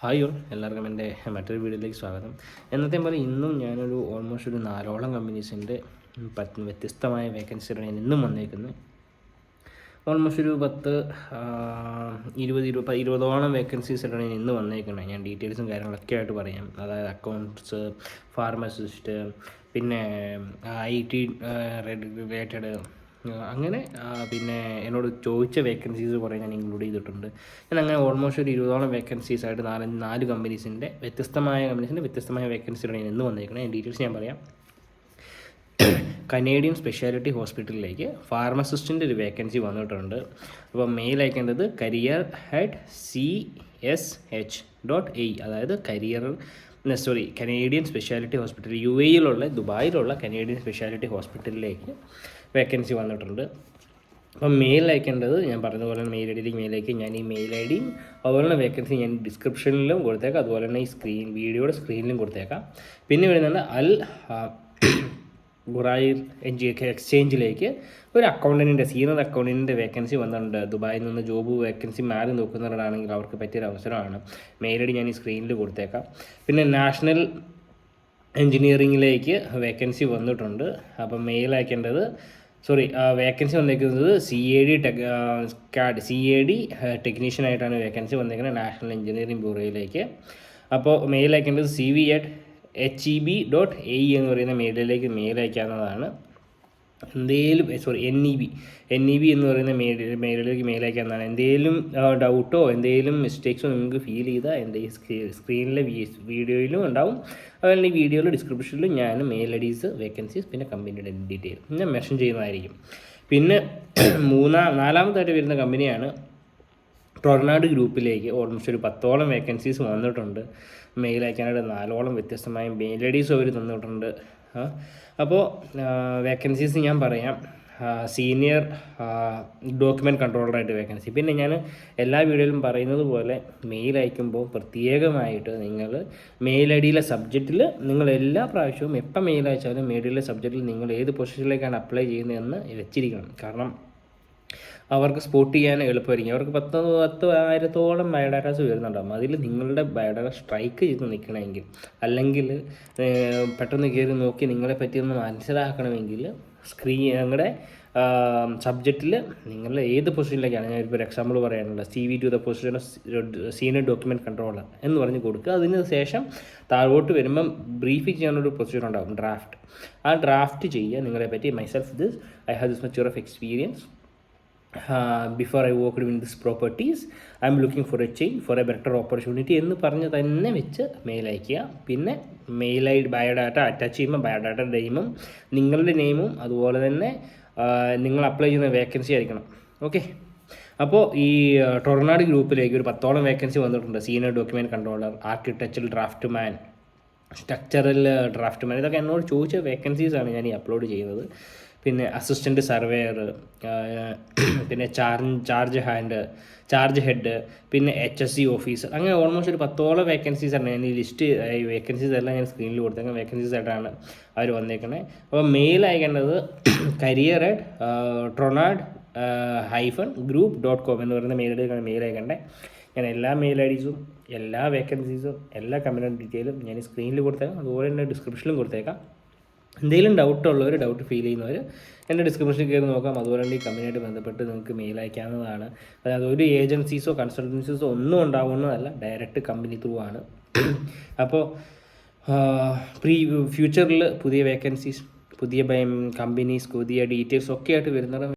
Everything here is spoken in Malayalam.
ഹായ് ഓൾ, എല്ലാവർക്കും എൻ്റെ മറ്റൊരു വീഡിയോയിലേക്ക് സ്വാഗതം. എന്നത്തെ പോലെ ഇന്നും ഞാനൊരു ഓൾമോസ്റ്റ് ഒരു 4ഓളം കമ്പനീസിൻ്റെ വ്യത്യസ്തമായ വേക്കൻസിയാണ് ഞാൻ ഇന്നും വന്നേക്കുന്നത്. ഓൾമോസ്റ്റ് ഒരു 20-20ഓളം വേക്കൻസീസായിട്ടാണ് ഞാൻ ഇന്ന് വന്നേക്കുന്നത്. ഞാൻ ഡീറ്റെയിൽസും കാര്യങ്ങളൊക്കെ ആയിട്ട് പറയാം. അതായത് അക്കൗണ്ട്സ്, ഫാർമസിസ്റ്റ്, പിന്നെ IT റിലേറ്റഡ്, അങ്ങനെ പിന്നെ എന്നോട് ചോദിച്ച വേക്കൻസീസ് കുറേ ഞാൻ ഇൻക്ലൂഡ് ചെയ്തിട്ടുണ്ട്. ഞാൻ അങ്ങനെ ഓൾമോസ്റ്റ് ഒരു 20ഓളം വേക്കൻസീസായിട്ട് നാല് കമ്പനീസിൻ്റെ വ്യത്യസ്തമായ വേക്കൻസിയാണ് ഞാൻ ഇന്ന് വന്നിരിക്കുന്നത്. ഡീറ്റെയിൽസ് ഞാൻ പറയാം. കനേഡിയൻ സ്പെഷ്യാലിറ്റി ഹോസ്പിറ്റലിലേക്ക് ഫാർമസിസ്റ്റിൻ്റെ ഒരു വേക്കൻസി വന്നിട്ടുണ്ട്. അപ്പോൾ മെയിൽ അയക്കേണ്ടത് career@CSH.AE, അതായത് കനേഡിയൻ സ്പെഷ്യാലിറ്റി ഹോസ്പിറ്റൽ, UAE-യിലുള്ള ദുബായിലുള്ള കനേഡിയൻ സ്പെഷ്യാലിറ്റി ഹോസ്പിറ്റലിലേക്ക് വേക്കൻസി വന്നിട്ടുണ്ട്. അപ്പം മെയിൽ അയക്കേണ്ടത് ഞാൻ പറഞ്ഞതുപോലെ തന്നെ മെയിൽ ഐ ഡിയിലേക്ക് മെയിൽ അയക്കും. ഞാൻ ഈ മെയിൽ ഐ ഡിയും അതുപോലെ തന്നെ വേക്കൻസി ഞാൻ ഡിസ്ക്രിപ്ഷനിലും കൊടുത്തേക്കാം, അതുപോലെ തന്നെ ഈ വീഡിയോയുടെ സ്ക്രീനിലും കൊടുത്തേക്കാം. പിന്നെ വരുന്നത് അൽ ഖുറൈർ എക്സ്ചേഞ്ചിലേക്ക് ഒരു സീനിയർ അക്കൗണ്ടൻറ്റിൻ്റെ വേക്കൻസി വന്നിട്ടുണ്ട്. ദുബായിൽ നിന്ന് ജോബ് വേക്കൻസി മാറി നോക്കുന്നവരാണെങ്കിൽ അവർക്ക് പറ്റിയൊരു അവസരമാണ്. മെയിൽ ഐ ഡി ഞാൻ ഈ സ്ക്രീനിൽ കൊടുത്തേക്കാം. പിന്നെ നാഷണൽ എൻജിനീയറിങ്ങിലേക്ക് വേക്കൻസി വന്നിട്ടുണ്ട്. അപ്പം മെയിൽ അയക്കേണ്ടത് വേക്കൻസി വന്നിരിക്കുന്നത് CAD ടെക്നീഷ്യനായിട്ടാണ് വേക്കൻസി വന്നിരിക്കുന്നത് നാഷണൽ എൻജിനീയറിംഗ് ബ്യൂറോയിലേക്ക്. അപ്പോൾ മെയിൽ അയക്കേണ്ടത് CV@HEB.AE എന്ന് പറയുന്ന മെയിലിലേക്ക് മെയിൽ അയക്കാവുന്നതാണ്. NEB എന്ന് പറയുന്ന മെയിലിലേക്ക് മെയിൽ അയക്കാവുന്നതാണ്. എന്തെങ്കിലും ഡൗട്ടോ എന്തെങ്കിലും മിസ്റ്റേക്സോ നിങ്ങൾക്ക് ഫീൽ ചെയ്താൽ എൻ്റെ ഈ സ്ക്രീനിലെ വീഡിയോയിലും ഉണ്ടാവും, അതുപോലെ ഈ വീഡിയോയിലെ ഡിസ്ക്രിപ്ഷനിലും ഞാൻ മെയിൽ ഐഡീസ്, വേക്കൻസീസ്, പിന്നെ കമ്പനിയുടെ ഡീറ്റെയിൽ ഞാൻ മെൻഷൻ ചെയ്യുന്നതായിരിക്കും. പിന്നെ നാലാമതായിട്ട് വരുന്ന കമ്പനിയാണ് ടൊർണാഡോ ഗ്രൂപ്പിലേക്ക്. ഓൾമോസ്റ്റ് ഒരു 10ഓളം വേക്കൻസീസ് വന്നിട്ടുണ്ട്. മെയിൽ അയക്കാനായിട്ട് 4ഓളം വ്യത്യസ്തമായ മെയിൽ ഐഡീസ് അവർ തന്നിട്ടുണ്ട്. അപ്പോൾ വേക്കൻസീസ് ഞാൻ പറയാം. സീനിയർ ഡോക്യുമെൻറ്റ് കൺട്രോളറായിട്ട് വേക്കൻസി. പിന്നെ ഞാൻ എല്ലാ വീഡിയോയിലും പറയുന്നത് പോലെ മെയിൽ അയക്കുമ്പോൾ പ്രത്യേകമായിട്ട് നിങ്ങൾ മെയിൽ ഐ ഡിയിലെ സബ്ജക്റ്റിൽ നിങ്ങൾ എല്ലാ പ്രാവശ്യവും എപ്പോൾ മെയിൽ അയച്ചാലും മെയിൽ ഐഡിയിലെ സബ്ജക്റ്റിൽ നിങ്ങൾ ഏത് പൊസിഷനിലേക്കാണ് അപ്ലൈ ചെയ്യുന്നതെന്ന് വെച്ചിരിക്കണം. കാരണം അവർക്ക് സ്പോട്ട് ചെയ്യാൻ എളുപ്പമായിരിക്കും. അവർക്ക് 10,000-ഓളം ബയോഡാറ്റാസ് വരുന്നുണ്ടാകും. അതിൽ നിങ്ങളുടെ ബയോഡാറ്റ സ്ട്രൈക്ക് ചെയ്ത് നിൽക്കണമെങ്കിൽ, അല്ലെങ്കിൽ പെട്ടെന്ന് കയറി നോക്കി നിങ്ങളെ പറ്റിയൊന്ന് മനസ്സിലാക്കണമെങ്കിൽ നിങ്ങളുടെ സബ്ജക്റ്റിൽ നിങ്ങൾ ഏത് പൊസിഷനിലേക്കാണ്, ഞാനിപ്പോൾ ഒരു എക്സാമ്പിൾ പറയാനുള്ളത്, CV to the position of senior document controller എന്ന് പറഞ്ഞ് കൊടുക്കുക. അതിന് ശേഷം താഴോട്ട് വരുമ്പം ബ്രീഫ് ചെയ്യാനൊരു പൊസിഷൻ ഉണ്ടാകും, ഡ്രാഫ്റ്റ്. ആ ഡ്രാഫ്റ്റ് ചെയ്യുക നിങ്ങളെ പറ്റി. I have this much of experience. Before I worked in this properties, I am looking for a change, for a better opportunity എന്ന് പറഞ്ഞ് തന്നെ വെച്ച് മെയിൽ അയക്കുക. പിന്നെ mail I D biodata attach ചെയ്യുമ്പോൾ ബയോഡാറ്റ നെയിമും നിങ്ങളുടെ നെയിമും അതുപോലെ തന്നെ നിങ്ങൾ അപ്ലൈ ചെയ്യുന്ന വേക്കൻസി ആയിരിക്കണം. ഓക്കെ. അപ്പോൾ ഈ ടൊർണാഡോ ഗ്രൂപ്പിലേക്ക് ഒരു 10ഓളം വേക്കൻസി വന്നിട്ടുണ്ട്. Senior document controller, architectural draughtsman, structural draughtsman, ഇതൊക്കെ എന്നോട് ചോദിച്ച വേക്കൻസീസാണ് ഞാൻ ഈ അപ്ലോഡ് ചെയ്യുന്നത്. പിന്നെ അസിസ്റ്റൻറ്റ് സർവേയർ, പിന്നെ ചാർജ് ഹെഡ്, പിന്നെ HSC ഓഫീസർ, അങ്ങനെ ഓൾമോസ്റ്റ് ഒരു 10ഓളം വേക്കൻസീസാണ്. ഞാൻ ഈ വേക്കൻസീസ് എല്ലാം ഞാൻ സ്ക്രീനിൽ കൊടുത്തേക്കാം. വേക്കൻസീസായിട്ടാണ് അവർ വന്നേക്കുന്നത്. അപ്പോൾ മെയിൽ അയക്കേണ്ടത് career@tronad-group.com എന്ന് പറയുന്ന മെയിൽ അയക്കേണ്ടത്. ഞാൻ എല്ലാ മെയിൽ ഐഡീസും എല്ലാ വേക്കൻസീസും എല്ലാ കമ്പനിയുടെ ഡീറ്റെയിലും ഞാൻ സ്ക്രീനിൽ കൊടുത്തേക്കാം, അതുപോലെ തന്നെ ഡിസ്ക്രിപ്ഷനിലും കൊടുത്തേക്കാം. എന്തെങ്കിലും ഡൗട്ട് ഫീൽ ചെയ്യുന്നവർ എൻ്റെ ഡിസ്ക്രിപ്ഷനിൽ കയറി നോക്കാം. അതുപോലെ തന്നെ ഈ കമ്പനിയായിട്ട് ബന്ധപ്പെട്ട് നിങ്ങൾക്ക് മെയിൽ അയക്കാവുന്നതാണ്. അതായത് ഒരു ഏജൻസീസോ കൺസൾട്ടൻസീസോ ഒന്നും ഉണ്ടാവുന്നതല്ല, ഡയറക്റ്റ് കമ്പനി ത്രൂ ആണ്. അപ്പോൾ ഫ്യൂച്ചറിൽ പുതിയ വേക്കൻസീസ്, പുതിയ കമ്പനീസ്, പുതിയ ഡീറ്റെയിൽസ് ഒക്കെ ആയിട്ട് വരുന്നത്